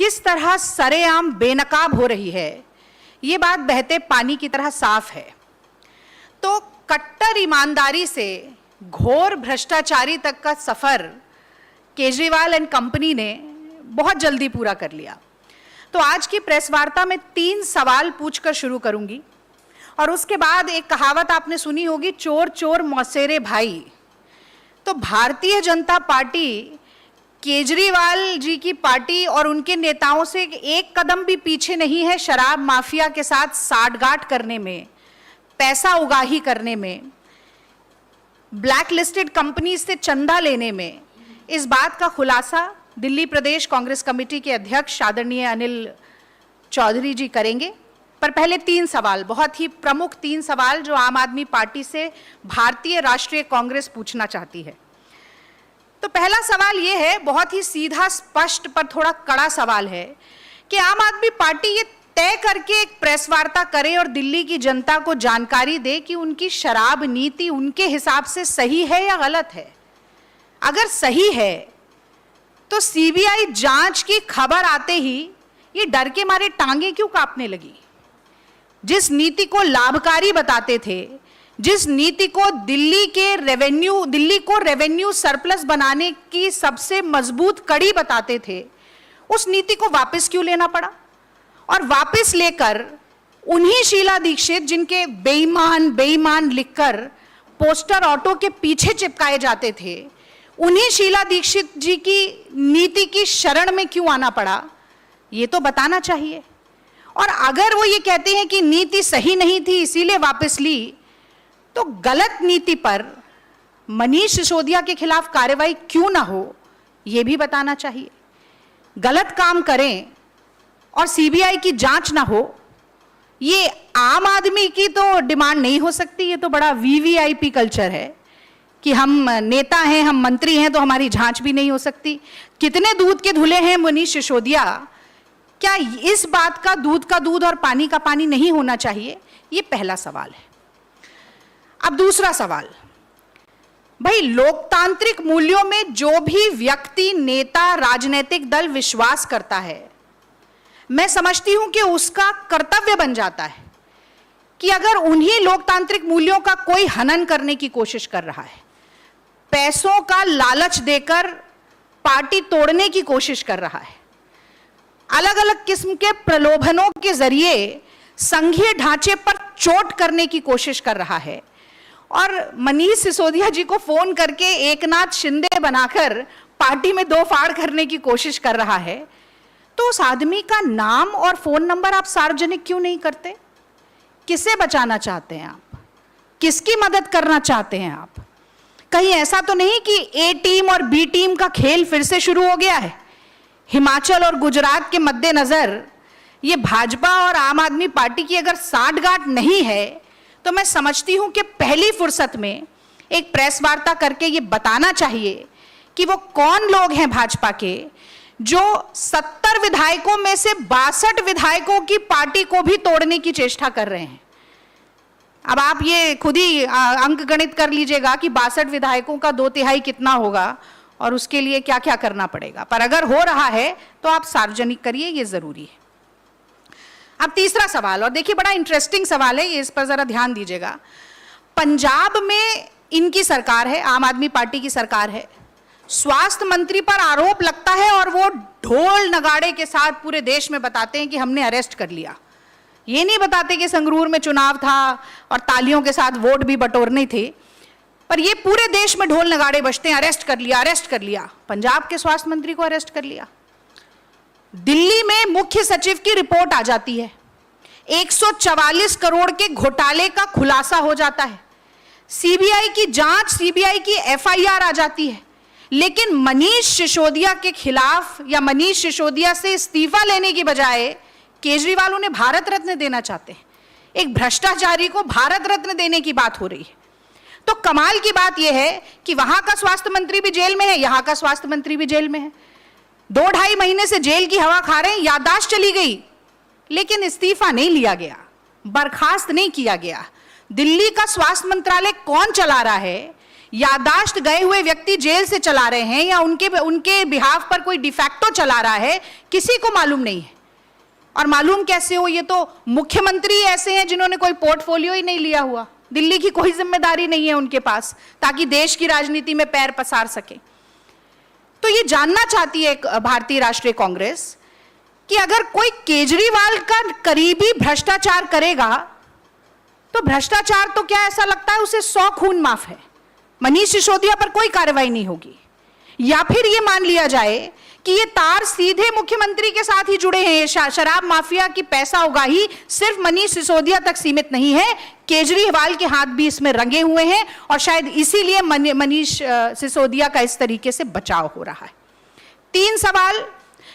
किस तरह सरेआम बेनकाब हो रही है, ये बात बहते पानी की तरह साफ है। तो कट्टर ईमानदारी से घोर भ्रष्टाचारी तक का सफर केजरीवाल एंड कंपनी ने बहुत जल्दी पूरा कर लिया। तो आज की प्रेस वार्ता में 3 सवाल पूछकर शुरू करूंगी और उसके बाद एक कहावत आपने सुनी होगी, चोर चोर मौसेरे भाई। तो भारतीय जनता पार्टी केजरीवाल जी की पार्टी और उनके नेताओं से एक कदम भी पीछे नहीं है शराब माफिया के साथ साठगांठ करने में, पैसा उगाही करने में, ब्लैक लिस्टेड कंपनी से चंदा लेने में। इस बात का खुलासा दिल्ली प्रदेश कांग्रेस कमेटी के अध्यक्ष आदरणीय अनिल चौधरी जी करेंगे। पर पहले 3 सवाल, बहुत ही प्रमुख 3 सवाल जो आम आदमी पार्टी से भारतीय राष्ट्रीय कांग्रेस पूछना चाहती है। तो पहला सवाल ये है, बहुत ही सीधा स्पष्ट पर थोड़ा कड़ा सवाल है कि आम आदमी पार्टी ये तय करके एक प्रेस वार्ता करे और दिल्ली की जनता को जानकारी दे कि उनकी शराब नीति उनके हिसाब से सही है या गलत है। अगर सही है तो सीबीआई जांच की खबर आते ही ये डर के मारे टांगे क्यों कांपने लगी? जिस नीति को लाभकारी बताते थे, जिस नीति को दिल्ली को रेवेन्यू सरप्लस बनाने की सबसे मजबूत कड़ी बताते थे, उस नीति को वापस क्यों लेना पड़ा? और वापस लेकर उन्हीं शीला दीक्षित जिनके बेईमान लिखकर पोस्टर ऑटो के पीछे चिपकाए जाते थे, उन्हीं शीला दीक्षित जी की नीति की शरण में क्यों आना पड़ा, ये तो बताना चाहिए। और अगर वो ये कहते हैं कि नीति सही नहीं थी इसीलिए वापस ली, तो गलत नीति पर मनीष सिसोदिया के खिलाफ कार्रवाई क्यों ना हो, ये भी बताना चाहिए। गलत काम करें और सीबीआई की जांच ना हो, ये आम आदमी की तो डिमांड नहीं हो सकती। ये तो बड़ा वीवीआईपी कल्चर है कि हम नेता हैं, हम मंत्री हैं, तो हमारी जांच भी नहीं हो सकती। कितने दूध के धुले हैं मनीष सिसोदिया, क्या इस बात का दूध और पानी का पानी नहीं होना चाहिए? ये पहला सवाल है। अब दूसरा सवाल, भाई लोकतांत्रिक मूल्यों में जो भी व्यक्ति, नेता, राजनीतिक दल विश्वास करता है, मैं समझती हूं कि उसका कर्तव्य बन जाता है कि अगर उन्हीं लोकतांत्रिक मूल्यों का कोई हनन करने की कोशिश कर रहा है, पैसों का लालच देकर पार्टी तोड़ने की कोशिश कर रहा है, अलग अलग किस्म के प्रलोभनों के जरिए संघीय ढांचे पर चोट करने की कोशिश कर रहा है और मनीष सिसोदिया जी को फोन करके एकनाथ शिंदे बनाकर पार्टी में 2 फाड़ करने की कोशिश कर रहा है, तो उस आदमी का नाम और फोन नंबर आप सार्वजनिक क्यों नहीं करते? किसे बचाना चाहते हैं आप? किसकी मदद करना चाहते हैं आप? कहीं ऐसा तो नहीं कि ए टीम और बी टीम का खेल फिर से शुरू हो गया है? हिमाचल और गुजरात के मद्देनजर ये भाजपा और आम आदमी पार्टी की अगर साठगांठ नहीं है, तो मैं समझती हूं कि पहली फुर्सत में एक प्रेस वार्ता करके ये बताना चाहिए कि वो कौन लोग हैं भाजपा के जो 70 विधायकों में से 62 विधायकों की पार्टी को भी तोड़ने की चेष्टा कर रहे हैं। अब आप ये खुद ही अंक गणित कर लीजिएगा कि 62 विधायकों का 2/3 कितना होगा और उसके लिए क्या क्या करना पड़ेगा। पर अगर हो रहा है तो आप सार्वजनिक करिए, ये जरूरी है। अब तीसरा सवाल, और देखिए बड़ा इंटरेस्टिंग सवाल है, इस पर जरा ध्यान दीजिएगा। पंजाब में इनकी सरकार है, आम आदमी पार्टी की सरकार है, स्वास्थ्य मंत्री पर आरोप लगता है और वो ढोल नगाड़े के साथ पूरे देश में बताते हैं कि हमने अरेस्ट कर लिया। ये नहीं बताते कि संगरूर में चुनाव था और तालियों के साथ वोट भी बटोरने थे, पर ये पूरे देश में ढोल नगाड़े बजते हैं, अरेस्ट कर लिया, अरेस्ट कर लिया। पंजाब के स्वास्थ्य मंत्री को अरेस्ट कर लिया। दिल्ली में मुख्य सचिव की रिपोर्ट आ जाती है, 144 करोड़ के घोटाले का खुलासा हो जाता है, सीबीआई की जांच, सीबीआई की एफआईआर आ जाती है, लेकिन मनीष सिसोदिया के खिलाफ या मनीष सिसोदिया से इस्तीफा लेने की बजाय केजरीवाल उन्हें भारत रत्न देना चाहते हैं। एक भ्रष्टाचारी को भारत रत्न देने की बात हो रही है। तो कमाल की बात यह है कि वहां का स्वास्थ्य मंत्री भी जेल में है, यहां का स्वास्थ्य मंत्री भी जेल में है। 2-2.5 महीने से जेल की हवा खा रहे हैं, याददाश्त चली गई, लेकिन इस्तीफा नहीं लिया गया, बर्खास्त नहीं किया गया। दिल्ली का स्वास्थ्य मंत्रालय कौन चला रहा है, याददाश्त गए हुए व्यक्ति जेल से चला रहे हैं या उनके बिहाफ पर कोई डिफैक्टो चला रहा है, किसी को मालूम नहीं है। और मालूम कैसे हो, ये तो मुख्यमंत्री ऐसे हैं जिन्होंने कोई पोर्टफोलियो ही नहीं लिया हुआ, दिल्ली की कोई जिम्मेदारी नहीं है उनके पास ताकि देश की राजनीति में पैर पसार सके। तो ये जानना चाहती है भारतीय राष्ट्रीय कांग्रेस कि अगर कोई केजरीवाल का करीबी भ्रष्टाचार करेगा तो भ्रष्टाचार तो क्या ऐसा लगता है उसे 100 खून माफ है, मनीष सिसोदिया पर कोई कार्रवाई नहीं होगी। या फिर ये मान लिया जाए कि ये तार सीधे मुख्यमंत्री के साथ ही जुड़े हैं, ये शराब माफिया की पैसा उगाही सिर्फ मनीष सिसोदिया तक सीमित नहीं है, केजरीवाल के हाथ भी इसमें रंगे हुए हैं और शायद इसीलिए मनीष सिसोदिया का इस तरीके से बचाव हो रहा है। 3 सवाल,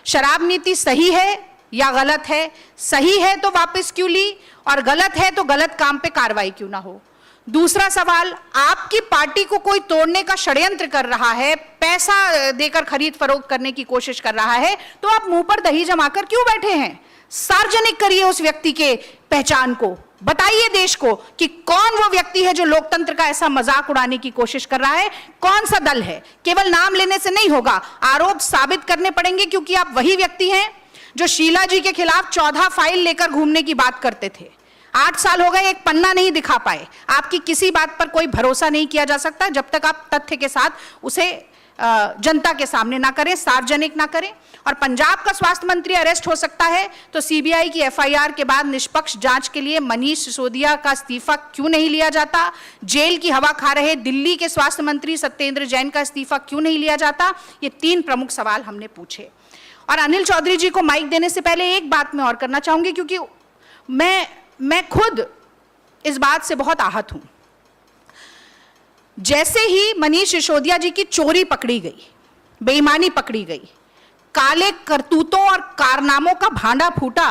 शराब नीति सही है या गलत है? सही है तो वापस क्यों ली, और गलत है तो गलत काम पे कार्रवाई क्यों ना हो? दूसरा सवाल, आपकी पार्टी को कोई तोड़ने का षड्यंत्र कर रहा है, पैसा देकर खरीद फरोख्त करने की कोशिश कर रहा है, तो आप मुंह पर दही जमाकर क्यों बैठे हैं? सार्वजनिक करिए उस व्यक्ति के पहचान को, बताइए देश को कि कौन वो व्यक्ति है जो लोकतंत्र का ऐसा मजाक उड़ाने की कोशिश कर रहा है, कौन सा दल है। केवल नाम लेने से नहीं होगा, आरोप साबित करने पड़ेंगे, क्योंकि आप वही व्यक्ति हैं जो शीला जी के खिलाफ 14 फाइल लेकर घूमने की बात करते थे। 8 साल हो गए, एक पन्ना नहीं दिखा पाए। आपकी किसी बात पर कोई भरोसा नहीं किया जा सकता जब तक आप तथ्य के साथ उसे जनता के सामने ना करें, सार्वजनिक ना करें। और पंजाब का स्वास्थ्य मंत्री अरेस्ट हो सकता है तो सीबीआई की एफआईआर के बाद निष्पक्ष जांच के लिए मनीष सिसोदिया का इस्तीफा क्यों नहीं लिया जाता? जेल की हवा खा रहे दिल्ली के स्वास्थ्य मंत्री सत्येंद्र जैन का इस्तीफा क्यों नहीं लिया जाता? ये 3 प्रमुख सवाल हमने पूछे। और अनिल चौधरी जी को माइक देने से पहले एक बात मैं और करना चाहूंगी, क्योंकि मैं खुद इस बात से बहुत आहत हूं। जैसे ही मनीष सिसोदिया जी की चोरी पकड़ी गई, बेईमानी पकड़ी गई, काले करतूतों और कारनामों का भांडा फूटा,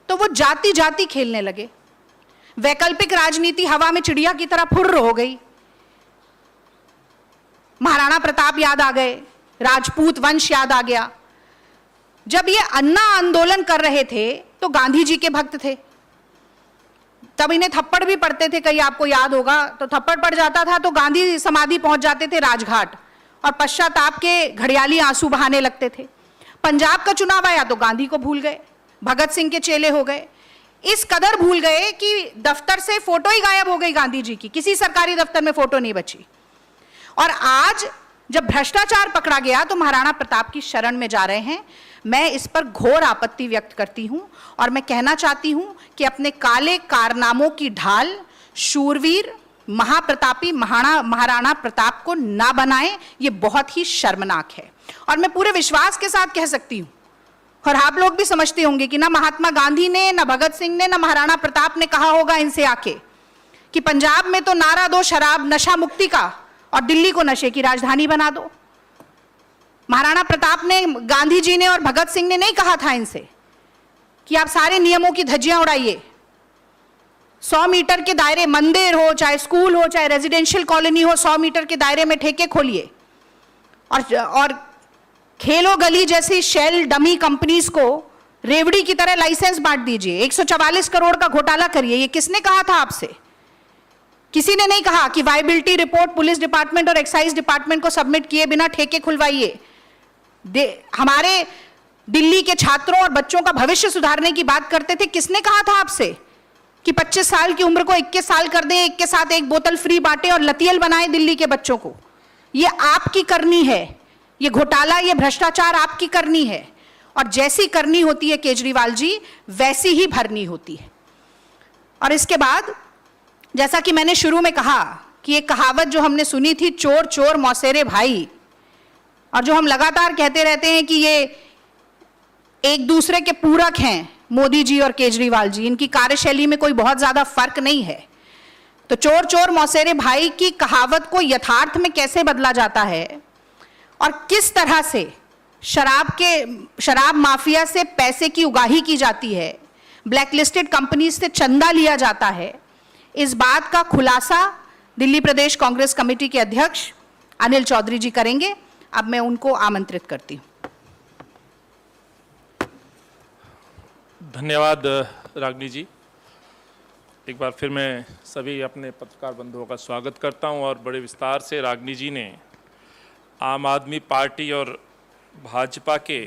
तो वो जाति जाति खेलने लगे। वैकल्पिक राजनीति हवा में चिड़िया की तरह फुर्र हो गई। महाराणा प्रताप याद आ गए, राजपूत वंश याद आ गया। जब ये अन्ना आंदोलन कर रहे थे तो गांधी जी के भक्त थे, तब इन्हें थप्पड़ भी पड़ते थे, कहीं आपको याद होगा, तो थप्पड़ पड़ जाता था तो गांधी समाधि पहुंच जाते थे राजघाट और पश्चाताप के घड़ियाली आंसू बहाने लगते थे। पंजाब का चुनाव आया तो गांधी को भूल गए, भगत सिंह के चेले हो गए, इस कदर भूल गए कि दफ्तर से फोटो ही गायब हो गई गांधी जी की, किसी सरकारी दफ्तर में फोटो नहीं बची। और आज जब भ्रष्टाचार पकड़ा गया तो महाराणा प्रताप की शरण में जा रहे हैं। मैं इस पर घोर आपत्ति व्यक्त करती हूं और मैं कहना चाहती हूं कि अपने काले कारनामों की ढाल शूरवीर महाप्रतापी महाराणा प्रताप को ना बनाएं, ये बहुत ही शर्मनाक है। और मैं पूरे विश्वास के साथ कह सकती हूं, और आप लोग भी समझते होंगे कि ना महात्मा गांधी ने, ना भगत सिंह ने, ना महाराणा प्रताप ने कहा होगा इनसे आके कि पंजाब में तो नारा दो शराब नशा मुक्ति का और दिल्ली को नशे की राजधानी बना दो। महाराणा प्रताप ने, गांधी जी ने और भगत सिंह ने नहीं कहा था इनसे कि आप सारे नियमों की धज्जियां उड़ाइए, 100 मीटर के दायरे, मंदिर हो चाहे स्कूल हो चाहे रेजिडेंशियल कॉलोनी हो, 100 मीटर के दायरे में ठेके खोलिए और खेलो गली जैसी शेल डमी कंपनीज को रेवड़ी की तरह लाइसेंस बांट दीजिए, 144 करोड़ का घोटाला करिए। ये किसने कहा था आपसे? किसी ने नहीं कहा कि वायबिलिटी रिपोर्ट पुलिस डिपार्टमेंट और एक्साइज डिपार्टमेंट को सबमिट किए बिना ठेके खुलवाइए। हमारे दिल्ली के छात्रों और बच्चों का भविष्य सुधारने की बात करते थे, किसने कहा था आपसे कि 25 साल की उम्र को 21 साल कर दें, एक के साथ एक बोतल फ्री बांटे और लतियल बनाए दिल्ली के बच्चों को? ये आपकी करनी है, ये घोटाला, ये भ्रष्टाचार आपकी करनी है। और जैसी करनी होती है केजरीवाल जी, वैसी ही भरनी होती है। और इसके बाद जैसा कि मैंने शुरू में कहा कि एक कहावत जो हमने सुनी थी, चोर चोर मौसेरे भाई, और जो हम लगातार कहते रहते हैं कि ये एक दूसरे के पूरक हैं, मोदी जी और केजरीवाल जी, इनकी कार्यशैली में कोई बहुत ज्यादा फर्क नहीं है। तो चोर चोर मौसेरे भाई की कहावत को यथार्थ में कैसे बदला जाता है और किस तरह से शराब माफिया से पैसे की उगाही की जाती है, ब्लैकलिस्टेड कंपनीज से चंदा लिया जाता है, इस बात का खुलासा दिल्ली प्रदेश कांग्रेस कमेटी के अध्यक्ष अनिल चौधरी जी करेंगे। अब मैं उनको आमंत्रित करती हूं। धन्यवाद रागिनी जी। एक बार फिर मैं सभी अपने पत्रकार बंधुओं का स्वागत करता हूं और बड़े विस्तार से रागिनी जी ने आम आदमी पार्टी और भाजपा के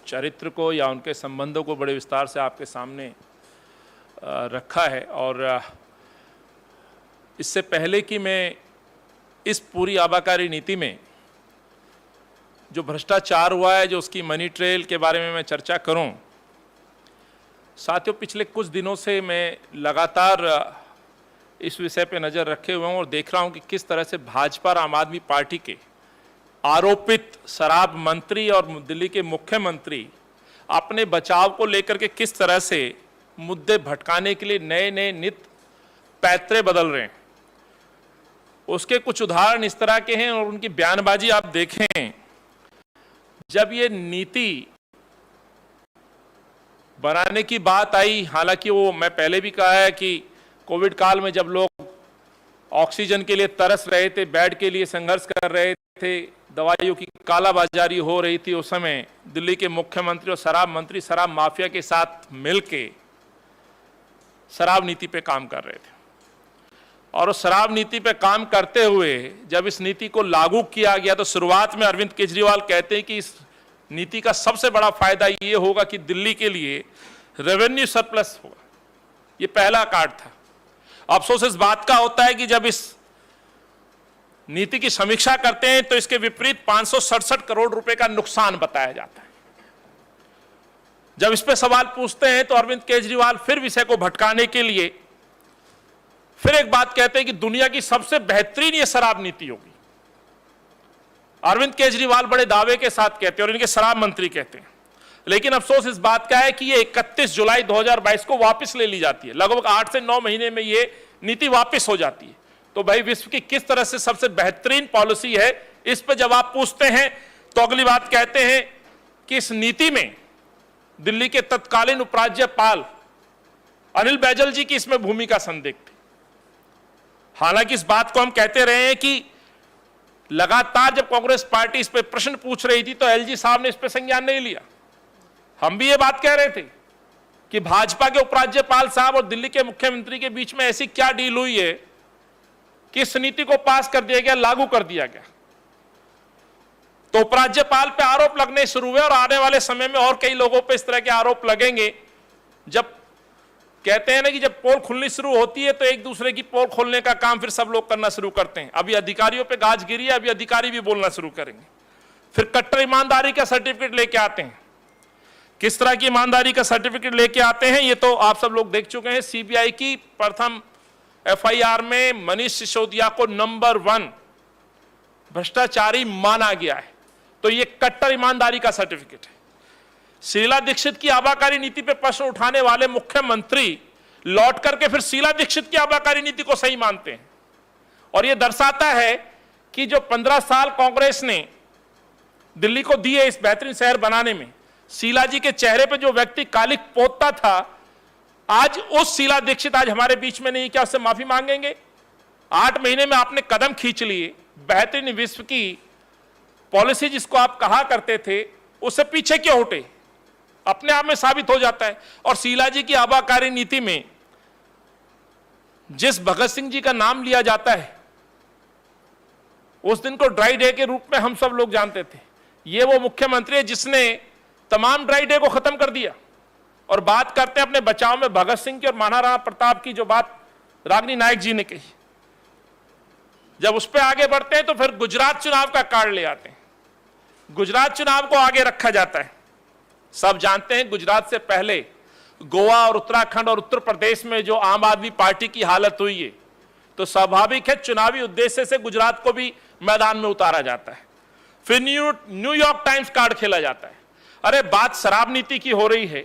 चरित्र को या उनके संबंधों को बड़े विस्तार से आपके सामने रखा है। और इससे पहले कि मैं इस पूरी आबाकारी नीति में जो भ्रष्टाचार हुआ है, जो उसकी मनी ट्रेल के बारे में मैं चर्चा करूं, साथियों पिछले कुछ दिनों से मैं लगातार इस विषय पे नज़र रखे हुए हूं और देख रहा हूं कि किस तरह से भाजपा और आम आदमी पार्टी के आरोपित शराब मंत्री और दिल्ली के मुख्यमंत्री अपने बचाव को लेकर के किस तरह से मुद्दे भटकाने के लिए नए नए नित पैतरे बदल रहे हैं। उसके कुछ उदाहरण इस तरह के हैं और उनकी बयानबाजी आप देखें। जब ये नीति बनाने की बात आई, हालांकि वो मैं पहले भी कहा है कि कोविड काल में जब लोग ऑक्सीजन के लिए तरस रहे थे, बेड के लिए संघर्ष कर रहे थे, दवाइयों की कालाबाजारी हो रही थी, उस समय दिल्ली के मुख्यमंत्री और शराब मंत्री शराब माफिया के साथ मिलके शराब नीति पे काम कर रहे थे। और उस शराब नीति पे काम करते हुए जब इस नीति को लागू किया गया तो शुरुआत में अरविंद केजरीवाल कहते हैं कि इस नीति का सबसे बड़ा फायदा ये होगा कि दिल्ली के लिए रेवेन्यू सरप्लस होगा। ये पहला कार्ड था। अफसोस इस बात का होता है कि जब इस नीति की समीक्षा करते हैं तो इसके विपरीत 567 करोड़ रुपए का नुकसान बताया जाता है। जब इस पे सवाल पूछते हैं तो अरविंद केजरीवाल फिर विषय को भटकाने के लिए फिर एक बात कहते हैं कि दुनिया की सबसे बेहतरीन ये शराब नीति होगी। अरविंद केजरीवाल बड़े दावे के साथ कहते हैं और इनके शराब मंत्री कहते हैं, लेकिन अफसोस इस बात का है कि ये 31 जुलाई 2022 को वापस ले ली जाती है। लगभग 8 से 9 महीने में ये नीति वापस हो जाती है। तो भाई विश्व की किस तरह से सबसे बेहतरीन पॉलिसी है, इस पर जब आप पूछते हैं तो अगली बात कहते हैं कि इस नीति में दिल्ली के तत्कालीन उपराज्यपाल अनिल बैजल जी की इसमें भूमिका संदिग्ध थी। हालांकि इस बात को हम कहते रहे हैं कि लगातार जब कांग्रेस पार्टी इस पर प्रश्न पूछ रही थी तो एलजी साहब ने इस पर संज्ञान नहीं लिया। हम भी ये बात कह रहे थे कि भाजपा के उपराज्यपाल साहब और दिल्ली के मुख्यमंत्री के बीच में ऐसी क्या डील हुई है कि इस नीति को पास कर दिया गया, लागू कर दिया गया। तो उपराज्यपाल पे आरोप लगने शुरू हुए और आने वाले समय में और कई लोगों पे इस तरह के आरोप लगेंगे। जब कहते हैं ना कि जब पोल खुलनी शुरू होती है तो एक दूसरे की पोल खोलने का काम फिर सब लोग करना शुरू करते हैं। अभी अधिकारियों पे गाज गिरी है, अभी अधिकारी भी बोलना शुरू करेंगे। फिर कट्टर ईमानदारी का सर्टिफिकेट लेके आते हैं। किस तरह की ईमानदारी का सर्टिफिकेट लेके आते हैं ये तो आप सब लोग देख चुके हैं। सीबीआई की प्रथम एफआईआर में मनीष सिसोदिया को नंबर 1 भ्रष्टाचारी माना गया है। तो ये कट्टर ईमानदारी का सर्टिफिकेट है। शीला दीक्षित की आबाकारी नीति पे प्रश्न उठाने वाले मुख्यमंत्री लौट करके फिर शीला दीक्षित की आबाकारी नीति को सही मानते हैं। और यह दर्शाता है कि जो 15 साल कांग्रेस ने दिल्ली को दिए इस बेहतरीन शहर बनाने में, शीला जी के चेहरे पे जो व्यक्ति कालिक पोतता था, आज उस शीला दीक्षित आज हमारे बीच में नहीं। क्या उससे माफी मांगेंगे? 8 महीने में आपने कदम खींच लिए, बेहतरीन विश्व की पॉलिसी जिसको आप कहा करते थे उससे पीछे क्यों हटे? अपने आप में साबित हो जाता है। और शीला जी की आबाकारी नीति में जिस भगत सिंह जी का नाम लिया जाता है उस दिन को ड्राई डे के रूप में हम सब लोग जानते थे। ये वो मुख्यमंत्री है जिसने तमाम ड्राई डे को खत्म कर दिया। और बात करते हैं अपने बचाव में भगत सिंह की और महाराणा प्रताप की, जो बात रागिनी नायक जी ने कही। जब उस पर आगे बढ़ते हैं तो फिर गुजरात चुनाव का कार्ड ले आते हैं। गुजरात चुनाव को आगे रखा जाता है। सब जानते हैं गुजरात से पहले गोवा और उत्तराखंड और उत्तर प्रदेश में जो आम आदमी पार्टी की हालत हुई है, तो स्वाभाविक है चुनावी उद्देश्य से गुजरात को भी मैदान में उतारा जाता है। फिर न्यूयॉर्क टाइम्स कार्ड खेला जाता है। अरे बात शराब नीति की हो रही है,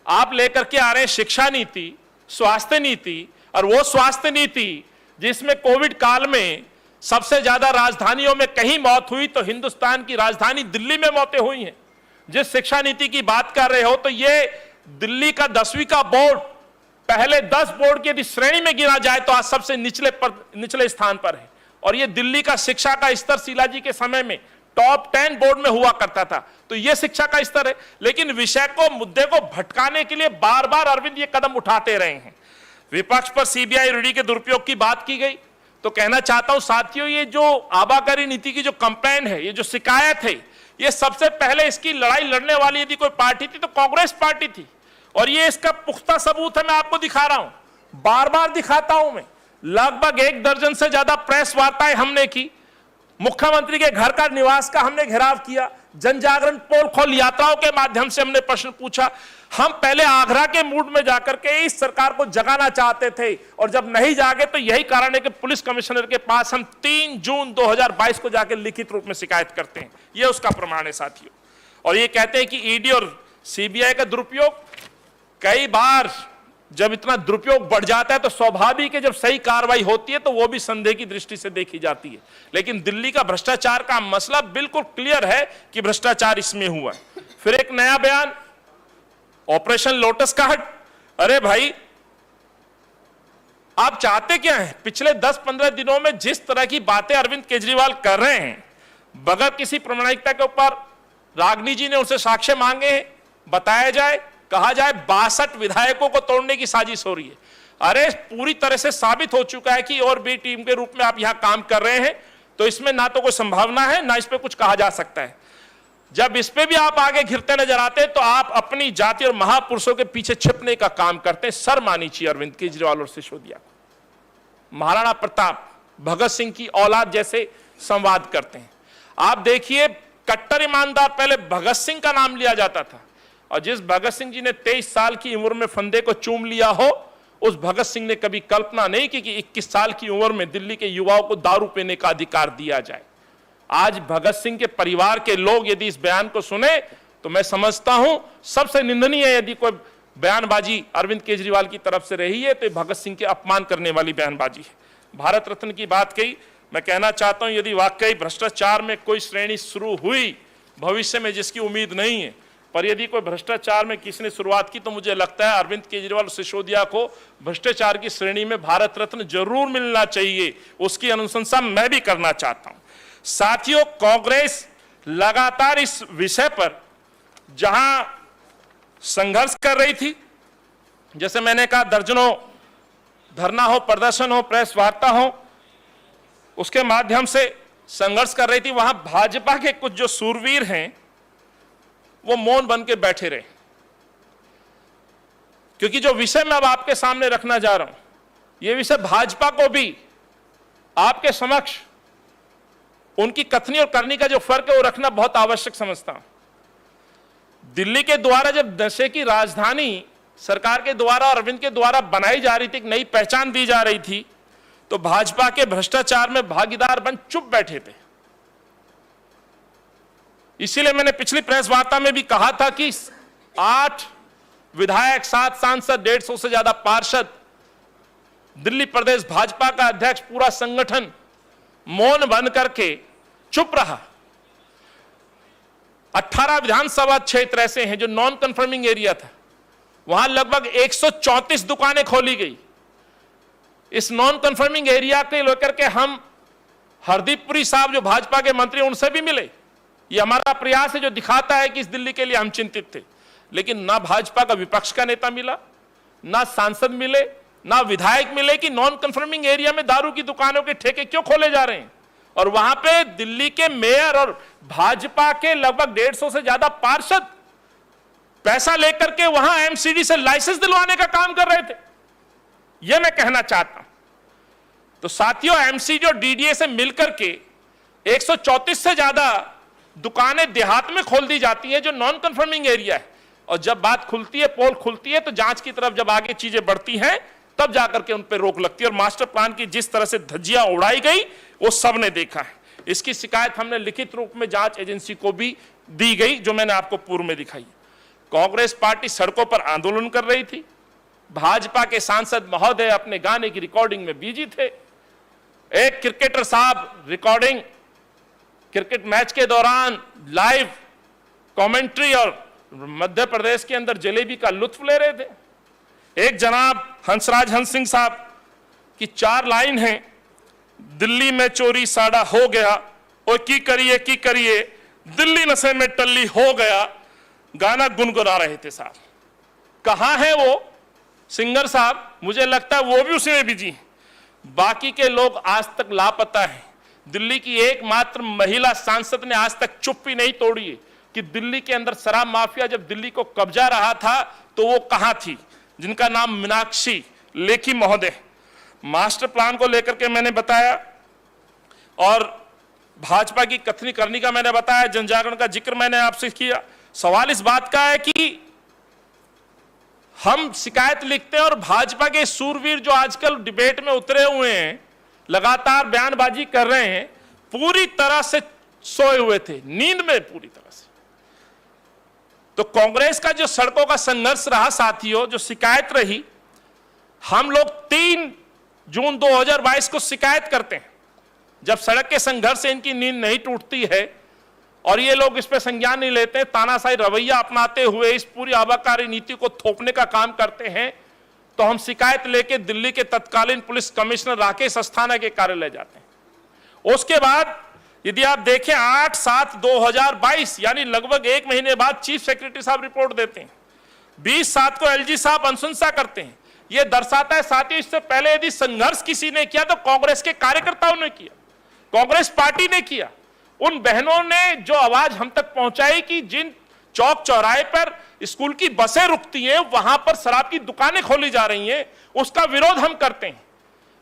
आप लेकर के आ रहे हैं शिक्षा नीति, स्वास्थ्य नीति, और वो स्वास्थ्य नीति जिसमें कोविड काल में सबसे ज्यादा राजधानियों में कहीं मौत हुई तो हिंदुस्तान की राजधानी दिल्ली में मौतें हुई हैं। जिस शिक्षा नीति की बात कर रहे हो तो ये दिल्ली का 10वीं का बोर्ड पहले 10 बोर्ड की यदि श्रेणी में गिना जाए तो आज सबसे निचले स्थान पर है। और ये दिल्ली का शिक्षा का स्तर शीला जी के समय में टॉप 10 बोर्ड में हुआ करता था। तो यह शिक्षा का स्तर है। लेकिन विषय को, मुद्दे को भटकाने के लिए बार बार अरविंद ये कदम उठाते रहे हैं। विपक्ष पर सीबीआई ईडी के दुरुपयोग की बात की गई, तो कहना चाहता हूं साथियों, ये जो आबाकारी नीति की जो कंप्लेंट है, ये जो शिकायत है, ये सबसे पहले इसकी लड़ाई लड़ने वाली यदि कोई पार्टी थी तो कांग्रेस पार्टी थी। और ये इसका पुख्ता सबूत है, मैं आपको दिखा रहा हूं, बार बार दिखाता हूं मैं। लगभग 1 दर्जन से ज्यादा प्रेस वार्ताएं हमने की, मुख्यमंत्री के घर का, निवास का हमने घेराव किया, जन जागरण पोल खोल यात्राओं के माध्यम से हमने प्रश्न पूछा। हम पहले आगरा के मूड में जाकर के इस सरकार को जगाना चाहते थे, और जब नहीं जागे तो यही कारण है कि पुलिस कमिश्नर के पास हम 3 जून 2022 को जाकर लिखित रूप में शिकायत करते हैं। यह उसका प्रमाण है साथियों। और ये कहते हैं कि ईडी और सीबीआई का दुरुपयोग, कई बार जब इतना दुरुपयोग बढ़ जाता है तो स्वाभाविक है जब सही कार्रवाई होती है तो वो भी संदेह की दृष्टि से देखी जाती है। लेकिन दिल्ली का भ्रष्टाचार का मसला बिल्कुल क्लियर है कि भ्रष्टाचार इसमें हुआ। फिर एक नया बयान, ऑपरेशन लोटस का हट। अरे भाई, आप चाहते क्या हैं? पिछले 10-15 दिनों में जिस तरह की बातें अरविंद केजरीवाल कर रहे हैं, बगैर किसी प्रामाणिकता के ऊपर रागनी जी ने उनसे साक्ष्य मांगे हैं, बताया जाए, कहा जाए 62 विधायकों को तोड़ने की साजिश हो रही है। अरे पूरी तरह से साबित हो चुका है कि और भी टीम के रूप में आप यहां काम कर रहे हैं, तो इसमें ना तो कोई संभावना है, ना इस पे कुछ कहा जा सकता है। जब इस पे भी आप आगे घिरते नजर आते हैं तो आप अपनी जाति और महापुरुषों के पीछे छिपने का काम करते हैं। सर मानी चाहिए अरविंद केजरीवाल और सिसोदिया को। महाराणा प्रताप, भगत सिंह की औलाद जैसे संवाद करते हैं। आप देखिए, कट्टर ईमानदार पहले भगत सिंह का नाम लिया जाता था, और जिस भगत सिंह जी ने 23 साल की उम्र में फंदे को चूम लिया हो, उस भगत सिंह ने कभी कल्पना नहीं की कि 21 साल की उम्र में दिल्ली के युवाओं को दारू पीने का अधिकार दिया जाए। आज भगत सिंह के परिवार के लोग यदि इस बयान को सुने तो मैं समझता हूं सबसे निंदनीय है। यदि कोई बयानबाजी अरविंद केजरीवाल की तरफ से रही है तो ये भगत सिंह के अपमान करने वाली बयानबाजी है। भारत रत्न की बात कही, मैं कहना चाहता हूं यदि वाकई भ्रष्टाचार में कोई श्रेणी शुरू हुई भविष्य में, जिसकी उम्मीद नहीं है, पर यदि कोई भ्रष्टाचार में किसी ने शुरुआत की तो मुझे लगता है अरविंद केजरीवाल और सिसोदिया को भ्रष्टाचार की श्रेणी में भारत रत्न जरूर मिलना चाहिए। उसकी अनुशंसा मैं भी करना चाहता हूं। साथियों, कांग्रेस लगातार इस विषय पर जहां संघर्ष कर रही थी, जैसे मैंने कहा दर्जनों धरना हो, प्रदर्शन हो, प्रेस वार्ता हो, उसके माध्यम से संघर्ष कर रही थी, वहां भाजपा के कुछ जो सूरवीर हैं वो मौन बन के बैठे रहे। क्योंकि जो विषय मैं अब आपके सामने रखना जा रहा हूं, यह विषय भाजपा को भी आपके समक्ष उनकी कथनी और करनी का जो फर्क है वो रखना बहुत आवश्यक समझता हूं। दिल्ली के द्वारा जब नशे की राजधानी सरकार के द्वारा, अरविंद के द्वारा बनाई जा रही थी, एक नई पहचान दी जा रही थी, तो भाजपा के भ्रष्टाचार में भागीदार बन चुप बैठे थे। इसीलिए मैंने पिछली प्रेस वार्ता में भी कहा था कि 8 विधायक, 7 सांसद, 150 से ज्यादा पार्षद, दिल्ली प्रदेश भाजपा का अध्यक्ष, पूरा संगठन मौन बन करके चुप रहा। 18 विधानसभा क्षेत्र ऐसे हैं जो नॉन कंफर्मिंग एरिया था, वहां लगभग 134 दुकानें खोली गई। इस नॉन कंफर्मिंग एरिया के लेकर के हम हरदीप पुरी साहब जो भाजपा के मंत्री, उनसे भी मिले। ये हमारा प्रयास है जो दिखाता है कि इस दिल्ली के लिए हम चिंतित थे। लेकिन ना भाजपा का विपक्ष का नेता मिला, ना सांसद मिले, ना विधायक मिले कि नॉन कंफर्मिंग एरिया में दारू की दुकानों के ठेके क्यों खोले जा रहे हैं। और वहां पे दिल्ली के मेयर और भाजपा के लगभग 150 से ज्यादा पार्षद पैसा लेकर के वहां एमसीडी से लाइसेंस दिलवाने का काम कर रहे थे। यह मैं कहना चाहता हूं। तो साथियों, एमसीडी और डीडीए से मिलकर के 134 से ज्यादा दुकानें देहात में खोल दी जाती हैं जो नॉन कंफर्मिंग एरिया है। और जब बात खुलती है, पोल खुलती है, तो जांच की तरफ जब आगे चीजें बढ़ती हैं तब जाकर के उन पर रोक लगती है। और मास्टर प्लान की जिस तरह से धज्जियां उड़ाई गई वो सबने देखा है। इसकी शिकायत हमने लिखित रूप में जांच एजेंसी को भी दी गई, जो मैंने आपको पूर्व में दिखाई। कांग्रेस पार्टी सड़कों पर आंदोलन कर रही थी, भाजपा के सांसद महोदय अपने गाने की रिकॉर्डिंग में बिजी थे। एक क्रिकेटर साहब रिकॉर्डिंग क्रिकेट मैच के दौरान लाइव कमेंट्री और मध्य प्रदेश के अंदर जलेबी का लुत्फ ले रहे थे। एक जनाब हंसराज हंस सिंह साहब की 4 लाइन हैं, दिल्ली में चोरी साड़ा हो गया, और की करिए दिल्ली नशे में टल्ली हो गया, गाना गुनगुना रहे थे साहब। कहां है वो सिंगर साहब? मुझे लगता है वो भी उसी में बिजी हैं। बाकी के लोग आज तक लापता हैं। दिल्ली की एकमात्र महिला सांसद ने आज तक चुप्पी नहीं तोड़ी है कि दिल्ली के अंदर शराब माफिया जब दिल्ली को कब्जा रहा था तो वो कहां थी, जिनका नाम मीनाक्षी लेखी महोदय। मास्टर प्लान को लेकर के मैंने बताया और भाजपा की कथनी करनी का मैंने बताया, जनजागरण का जिक्र मैंने आपसे किया। सवाल इस बात का है कि हम शिकायत लिखते हैं और भाजपा के सूरवीर जो आजकल डिबेट में उतरे हुए हैं, लगातार बयानबाजी कर रहे हैं, पूरी तरह से सोए हुए थे, नींद में पूरी तरह से। तो कांग्रेस का जो सड़कों का संघर्ष रहा साथियों, जो शिकायत रही, हम लोग 3 जून 2022 को शिकायत करते हैं। जब सड़क के संघर्ष से इनकी नींद नहीं टूटती है और ये लोग इस पे संज्ञान नहीं लेते, तानाशाही रवैया अपनाते हुए इस पूरी आबाकारी नीति को थोपने का काम करते हैं, तो हम शिकायत लेके दिल्ली के तत्कालीन पुलिस कमिश्नर राकेश अस्थाना के कार्यालय जाते हैं। उसके बाद यदि आप देखें 8/7/2022 यानी लगभग 1 महीने बाद चीफ सेक्रेटरी साहब रिपोर्ट देते हैं। 20/7 को एलजी साहब अनुशंसा करते हैं। यह दर्शाता है साथियों, इससे पहले यदि संघर्ष किसी ने किया तो कांग्रेस के कार्यकर्ताओं ने किया, कांग्रेस पार्टी ने किया। उन बहनों ने जो आवाज हम तक पहुंचाई कि जिन चौक चौराहे पर स्कूल की बसें रुकती हैं वहां पर शराब की दुकानें खोली जा रही हैं, उसका विरोध हम करते हैं।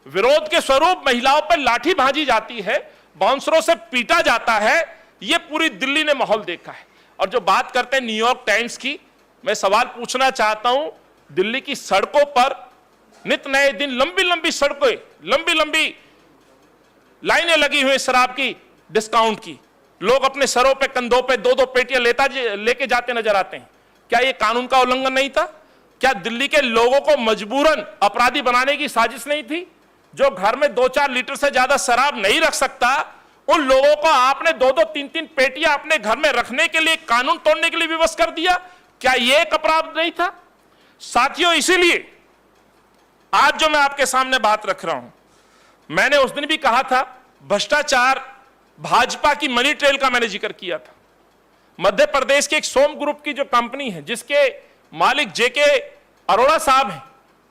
विरोध के स्वरूप महिलाओं पर लाठी भांजी जाती है, बाउंसरों से पीटा जाता है, यह पूरी दिल्ली ने माहौल देखा है। और जो बात करते हैं न्यूयॉर्क टाइम्स की, मैं सवाल पूछना चाहता हूं, दिल्ली की सड़कों पर नित नए दिन लंबी लंबी सड़कें, लंबी लंबी लाइनें लगी हुई शराब की, डिस्काउंट की, लोग अपने सरों पे कंधों पे 2-2 पेटियां लेके जाते नजर आते हैं। क्या यह कानून का उल्लंघन नहीं था? क्या दिल्ली के लोगों को मजबूरन अपराधी बनाने की साजिश नहीं थी? जो घर में 2-4 लीटर से ज्यादा शराब नहीं रख सकता, उन लोगों को आपने 2-2, 3-3 पेटियां अपने घर में रखने के लिए, कानून तोड़ने के लिए विवश कर दिया। क्या यह एक अपराध नहीं था साथियों? इसीलिए आज जो मैं आपके सामने बात रख रहा हूं, मैंने उस दिन भी कहा था, भ्रष्टाचार भाजपा की मनी ट्रेल का मैंने जिक्र किया था। मध्य प्रदेश के एक सोम ग्रुप की जो कंपनी है, जिसके मालिक जेके अरोड़ा साहब हैं,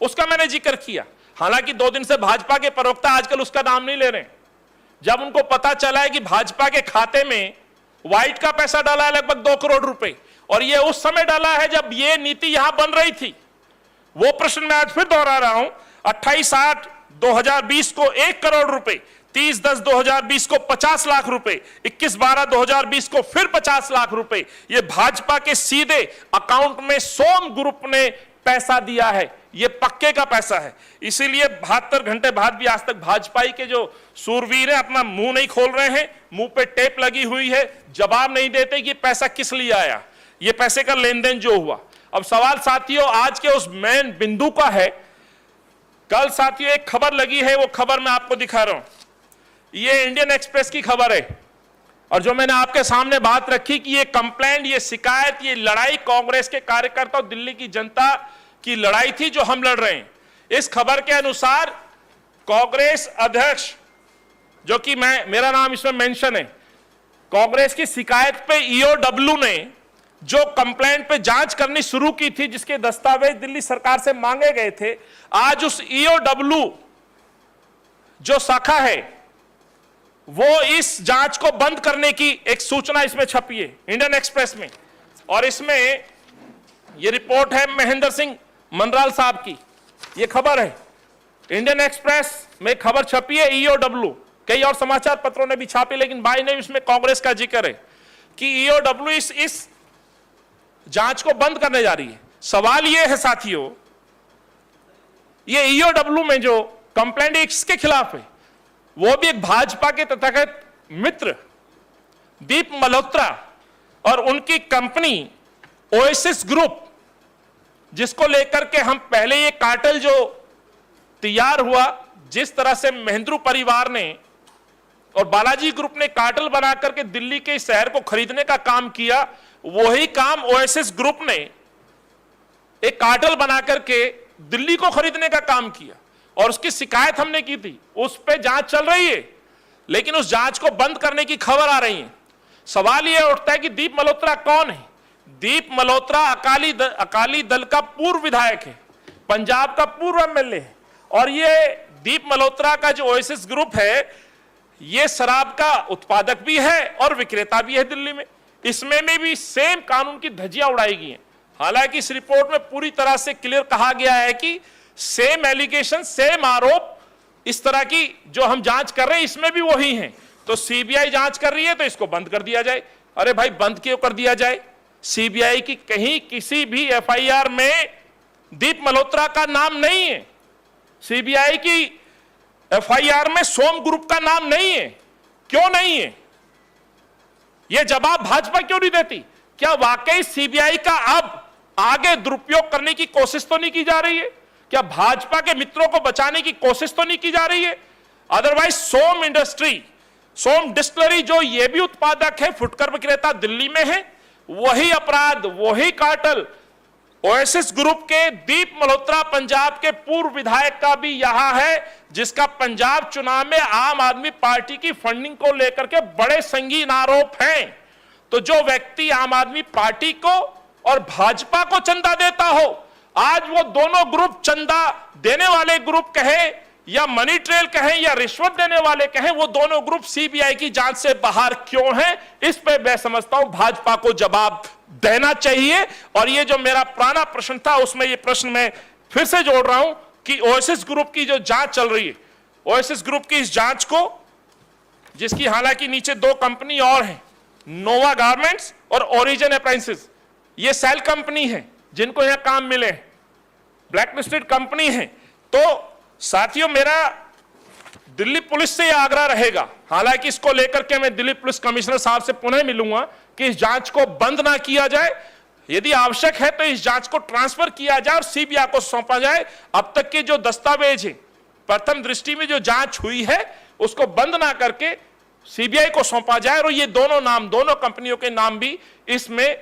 उसका मैंने जिक्र किया। हालांकि 2 दिन से भाजपा के प्रवक्ता आजकल उसका नाम नहीं ले रहे। जब उनको पता चला है कि भाजपा के खाते में व्हाइट का पैसा डाला है लगभग 2 करोड़ रुपए, और यह उस समय डाला है जब यह नीति यहां बन रही थी, वो प्रश्न मैं आज फिर दोहरा रहा हूं। 28/8/2020 को 1 करोड़ रुपए, 30/10/2020 को 50 लाख रुपए, 21/12/2020 को फिर 50 लाख रुपए, यह भाजपा के सीधे अकाउंट में सोम ग्रुप ने पैसा दिया है। यह पक्के का पैसा है। इसीलिए 72 घंटे बाद भी आज तक भाजपाई के जो सूरवीर हैं अपना मुंह नहीं खोल रहे हैं, मुंह पे टेप लगी हुई है, जवाब नहीं देते कि पैसा किस लिए आया, यह पैसे का लेन देन जो हुआ। अब सवाल साथियों आज के उस मेन बिंदु का है। कल साथियों एक खबर लगी है, वो खबर मैं आपको दिखा रहा हूं। ये इंडियन एक्सप्रेस की खबर है, और जो मैंने आपके सामने बात रखी कि ये कंप्लेंट, ये शिकायत, ये लड़ाई कांग्रेस के कार्यकर्ता और दिल्ली की जनता की लड़ाई थी जो हम लड़ रहे हैं। इस खबर के अनुसार कांग्रेस अध्यक्ष, जो कि मेरा नाम इसमें मेंशन है, कांग्रेस की शिकायत पे ईओडब्ल्यू ने जो कंप्लेंट पे जांच करनी शुरू की थी, जिसके दस्तावेज दिल्ली सरकार से मांगे गए थे, आज उस ईओडब्ल्यू जो शाखा है वो इस जांच को बंद करने की एक सूचना इसमें छपी है इंडियन एक्सप्रेस में। और इसमें ये रिपोर्ट है महेंद्र सिंह मनराल साहब की, ये खबर है इंडियन एक्सप्रेस में खबर छपी है। ईओडब्ल्यू, कई और समाचार पत्रों ने भी छापी, लेकिन बाय नेम इसमें कांग्रेस का जिक्र है कि ईओडब्ल्यू इस जांच को बंद करने जा रही है। सवाल यह है साथियों, ये ईओडब्ल्यू में जो कंप्लेंट इसके खिलाफ है, वो भी एक भाजपा के तथाकथित मित्र दीप मल्होत्रा और उनकी कंपनी ओएसिस ग्रुप, जिसको लेकर के हम पहले ये कार्टेल जो तैयार हुआ, जिस तरह से महेंद्रू परिवार ने और बालाजी ग्रुप ने कार्टेल बना करके दिल्ली के शहर को खरीदने का काम किया, वही काम ओएसिस ग्रुप ने एक कार्टेल बना करके दिल्ली को खरीदने का काम किया, और उसकी शिकायत हमने की थी, उस पे जांच चल रही है। लेकिन उस जांच को बंद करने की खबर आ रही है। सवाल यह उठता है कि दीप मल्होत्रा कौन है? दीप मल्होत्रा अकाली दल का पूर्व विधायक है, पंजाब का पूर्व एमएलए है, और ये दीप मल्होत्रा का जो ओएसिस ग्रुप है ये शराब का उत्पादक भी है और विक्रेता भी है दिल्ली में। इसमें में भी सेम कानून की धज्जियां उड़ाई गई हैं। हालांकि इस रिपोर्ट में पूरी तरह से क्लियर कहा गया है कि सेम एलिगेशन, सेम आरोप, इस तरह की जो हम जांच कर रहे हैं इसमें भी वही हैं। तो सीबीआई जांच कर रही है तो इसको बंद कर दिया जाए। अरे भाई, बंद क्यों कर दिया जाए? सीबीआई की कहीं किसी भी एफआईआर में दीप मल्होत्रा का नाम नहीं है। सीबीआई की एफआईआर में सोम ग्रुप का नाम नहीं है। क्यों नहीं है? यह जवाब भाजपा क्यों नहीं देती? क्या वाकई सीबीआई का अब आगे दुरुपयोग करने की कोशिश तो नहीं की जा रही है? क्या भाजपा के मित्रों को बचाने की कोशिश तो नहीं की जा रही है? अदरवाइज सोम इंडस्ट्री, सोम डिस्टिलरी जो ये भी उत्पादक है, फुटकर विक्रेता दिल्ली में है, वही अपराध, वही कार्टेल ओएसिस ग्रुप के दीप मल्होत्रा पंजाब के पूर्व विधायक का भी यहां है, जिसका पंजाब चुनाव में आम आदमी पार्टी की फंडिंग को लेकर के बड़े संगीन आरोप हैं। तो जो व्यक्ति आम आदमी पार्टी को और भाजपा को चंदा देता हो, आज वो दोनों ग्रुप, चंदा देने वाले ग्रुप कहे या मनी ट्रेल कहें या रिश्वत देने वाले कहें, वो दोनों ग्रुप सीबीआई की जांच से बाहर क्यों हैं? इस पे मैं समझता हूं भाजपा को जवाब देना चाहिए। और ये जो मेरा पुराना प्रश्न था उसमें ये प्रश्न मैं फिर से जोड़ रहा हूं कि ओएसिस ग्रुप की जो जांच चल रही है, ओएसिस ग्रुप की इस जांच को, जिसकी हालांकि नीचे दो कंपनी और हैं, नोवा गारमेंट्स और ओरिजिन अप्लायंसेस, ये सेल कंपनी है जिनको यहां काम मिले, ब्लैकलिस्टेड कंपनी है। तो साथियों, मेरा दिल्ली पुलिस से यह आग्रह रहेगा, हालांकि इसको लेकर के मैं दिल्ली पुलिस कमिश्नर साहब से पुनः मिलूंगा कि इस जांच को बंद ना किया जाए। यदि आवश्यक है तो इस जांच को ट्रांसफर किया जाए और सीबीआई को सौंपा जाए। अब तक के जो दस्तावेज है, प्रथम दृष्टि में जो जांच हुई है, उसको बंद ना करके सीबीआई को सौंपा जाए और ये दोनों नाम, दोनों कंपनियों के नाम भी इसमें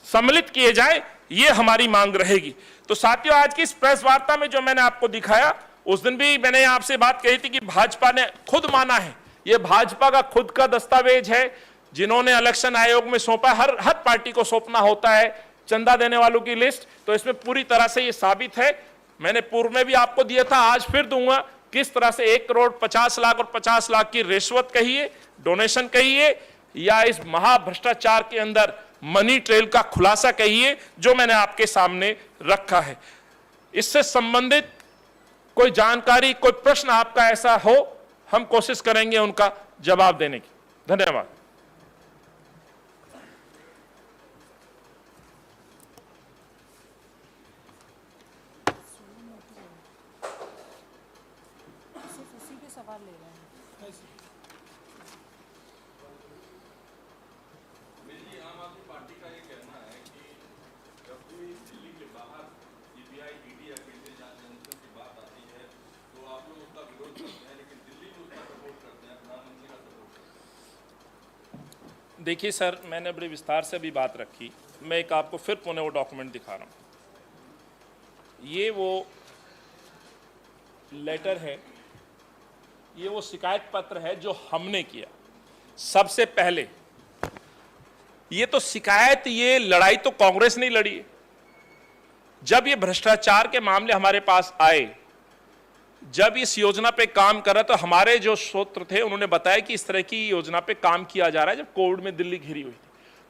सम्मिलित किए जाए, ये हमारी मांग रहेगी। तो साथियों, आज की इस प्रेस वार्ता में जो मैंने आपको दिखाया, उस दिन भी मैंने आपसे बात कही थी कि भाजपा ने खुद माना है, यह भाजपा का खुद का दस्तावेज है, जिन्होंने इलेक्शन आयोग में सौंपा। हर पार्टी को सौंपना होता है चंदा देने वालों की लिस्ट, तो इसमें पूरी तरह से यह साबित है। मैंने पूर्व में भी आपको दिया था, आज फिर दूंगा, किस तरह से 1 करोड़ 50 लाख और 50 लाख की रिश्वत कहिए, डोनेशन कहिए, या इस महाभ्रष्टाचार के अंदर मनी ट्रेल का खुलासा कहिए, जो मैंने आपके सामने रखा है। इससे संबंधित कोई जानकारी, कोई प्रश्न आपका ऐसा हो, हम कोशिश करेंगे उनका जवाब देने की। धन्यवाद। देखिए सर, मैंने बड़े विस्तार से अभी बात रखी, मैं एक आपको फिर पुनः वो डॉक्यूमेंट दिखा रहा हूँ। ये वो लेटर है, ये वो शिकायत पत्र है जो हमने किया सबसे पहले। ये तो शिकायत, ये लड़ाई तो कांग्रेस नहीं लड़ी है। जब ये भ्रष्टाचार के मामले हमारे पास आए, जब इस योजना पे काम कर रहा, तो हमारे जो सूत्र थे उन्होंने बताया कि इस तरह की योजना पे काम किया जा रहा है। जब कोविड में दिल्ली घिरी हुई थी,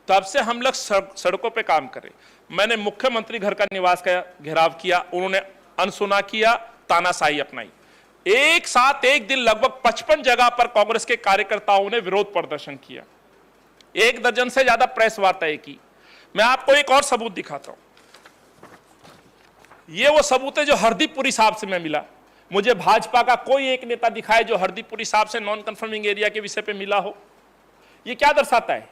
तब से हम लोग सड़कों पे काम कर रहे। मैंने मुख्यमंत्री घर का निवास का घेराव किया, उन्होंने अनसुना किया, तानाशाही अपनाई। एक साथ एक दिन लगभग 55 जगह पर कांग्रेस के कार्यकर्ताओं ने विरोध प्रदर्शन किया, 1 दर्जन से ज्यादा प्रेस वार्ताएं की। मैं आपको एक और सबूत दिखाता हूं। ये वो सबूत है जो हरदीपपुरी साहब से मैं मिला। मुझे भाजपा का कोई एक नेता दिखाए जो हरदीपपुरी साहब से नॉन कन्फर्मिंग एरिया के विषय पे मिला हो। ये क्या दर्शाता है?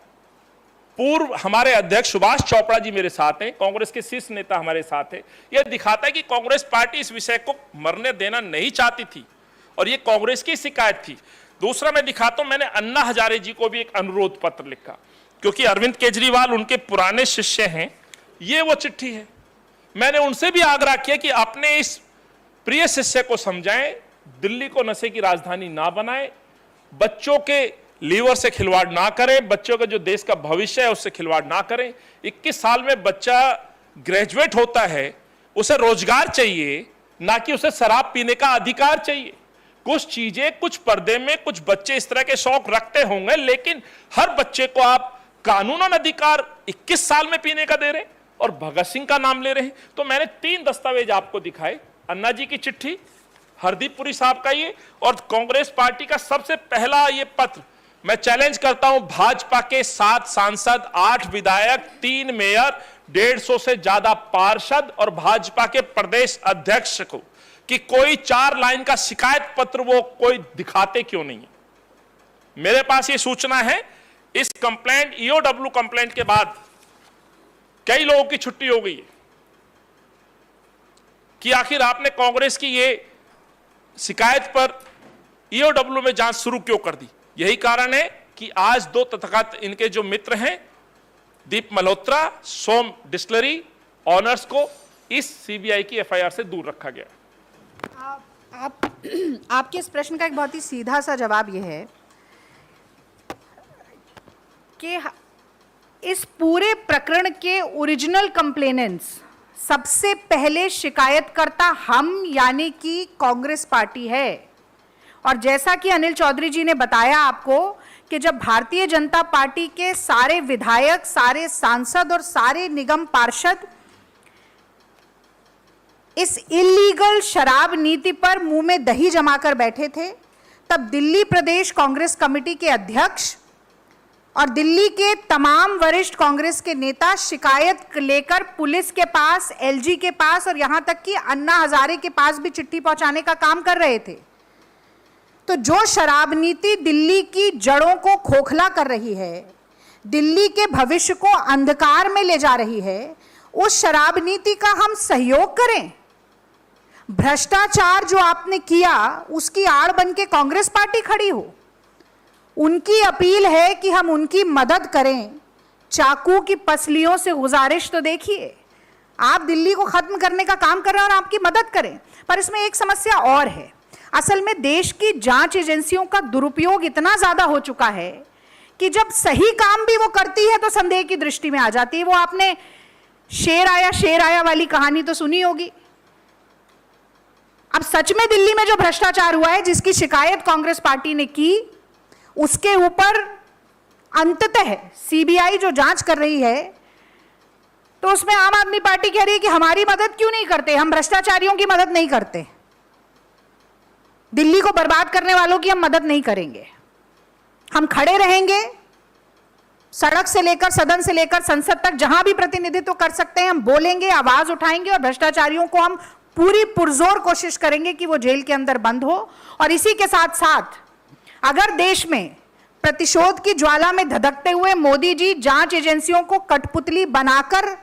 पूर्व हमारे अध्यक्ष सुभाष चोपड़ा जी मेरे साथ हैं, कांग्रेस के शीर्ष नेता हमारे साथ हैं। यह दिखाता है कि कांग्रेस पार्टी इस विषय को मरने देना नहीं चाहती थी और ये कांग्रेस की शिकायत थी। दूसरा मैं दिखाता हूं, मैंने अन्ना हजारे जी को भी एक अनुरोध पत्र लिखा, क्योंकि अरविंद केजरीवाल उनके पुराने शिष्य हैं। ये वो चिट्ठी है। मैंने उनसे भी आग्रह किया कि अपने इस प्रिय शिष्य को समझाएं, दिल्ली को नशे की राजधानी ना बनाएं, बच्चों के लीवर से खिलवाड़ ना करें, बच्चों का जो देश का भविष्य है उससे खिलवाड़ ना करें। 21 साल में बच्चा ग्रेजुएट होता है, उसे रोजगार चाहिए, ना कि उसे शराब पीने का अधिकार चाहिए। कुछ चीजें, कुछ पर्दे में कुछ बच्चे इस तरह के शौक रखते होंगे, लेकिन हर बच्चे को आप कानूनन अधिकार 21 साल में पीने का दे रहे और भगत सिंह का नाम ले रहे हैं। तो मैंने 3 दस्तावेज आपको दिखाए, अन्ना जी की चिट्ठी, हरदीप पुरी साहब का ये, और कांग्रेस पार्टी का सबसे पहला ये पत्र। मैं चैलेंज करता हूं भाजपा के 7 सांसद, 8 विधायक, 3 मेयर, 150 से ज्यादा पार्षद और भाजपा के प्रदेश अध्यक्ष को कि कोई 4 लाइन का शिकायत पत्र वो कोई दिखाते क्यों नहीं है। मेरे पास ये सूचना है, इस कंप्लेंट, ईओडब्ल्यू कंप्लेंट के बाद कई लोगों की छुट्टी हो गई है कि आखिर आपने कांग्रेस की ये शिकायत पर ईओडब्ल्यू में जांच शुरू क्यों कर दी। यही कारण है कि आज 2 तथाकथित इनके जो मित्र हैं, दीप मल्होत्रा, सोम डिस्टिलरी ऑनर्स को इस सीबीआई की एफआईआर से दूर रखा गया। आपके इस प्रश्न का एक बहुत ही सीधा सा जवाब यह है कि इस पूरे प्रकरण के ओरिजिनल कंप्लेनेंट्स, सबसे पहले शिकायतकर्ता हम यानी कि कांग्रेस पार्टी है। और जैसा कि अनिल चौधरी जी ने बताया आपको कि जब भारतीय जनता पार्टी के सारे विधायक, सारे सांसद और सारे निगम पार्षद इस इलीगल शराब नीति पर मुंह में दही जमाकर बैठे थे, तब दिल्ली प्रदेश कांग्रेस कमेटी के अध्यक्ष और दिल्ली के तमाम वरिष्ठ कांग्रेस के नेता शिकायत लेकर पुलिस के पास, एलजी के पास और यहां तक कि अन्ना हजारे के पास भी चिट्ठी पहुंचाने का काम कर रहे थे। तो जो शराब नीति दिल्ली की जड़ों को खोखला कर रही है, दिल्ली के भविष्य को अंधकार में ले जा रही है, उस शराब नीति का हम सहयोग करें। भ्रष्टाचार जो आपने किया उसकी आड़ बन के कांग्रेस पार्टी खड़ी हो, उनकी अपील है कि हम उनकी मदद करें। चाकू की पसलियों से गुजारिश तो देखिए, आप दिल्ली को खत्म करने का काम कर रहे हैं और आपकी मदद करें। पर इसमें एक समस्या और है, असल में देश की जांच एजेंसियों का दुरुपयोग इतना ज्यादा हो चुका है कि जब सही काम भी वो करती है तो संदेह की दृष्टि में आ जाती है। वो आपने शेर आया वाली कहानी तो सुनी होगी। अब सच में दिल्ली में जो भ्रष्टाचार हुआ है, जिसकी शिकायत कांग्रेस पार्टी ने की, उसके ऊपर अंततः सीबीआई जो जांच कर रही है, तो उसमें आम आदमी पार्टी कह रही है कि हमारी मदद क्यों नहीं करते, हम भ्रष्टाचारियों की मदद नहीं करते, दिल्ली को बर्बाद करने वालों की हम मदद नहीं करेंगे। हम खड़े रहेंगे, सड़क से लेकर सदन से लेकर संसद तक जहां भी प्रतिनिधित्व कर सकते हैं हम बोलेंगे, आवाज उठाएंगे और भ्रष्टाचारियों को हम पूरी पुरजोर कोशिश करेंगे कि वो जेल के अंदर बंद हो। और इसी के साथ साथ अगर देश में प्रतिशोध की ज्वाला में धधकते हुए मोदी जी जांच एजेंसियों को कठपुतली बनाकर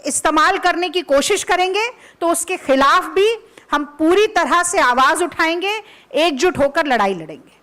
इस्तेमाल करने की कोशिश करेंगे, तो उसके खिलाफ भी हम पूरी तरह से आवाज उठाएंगे, एकजुट होकर लड़ाई लड़ेंगे।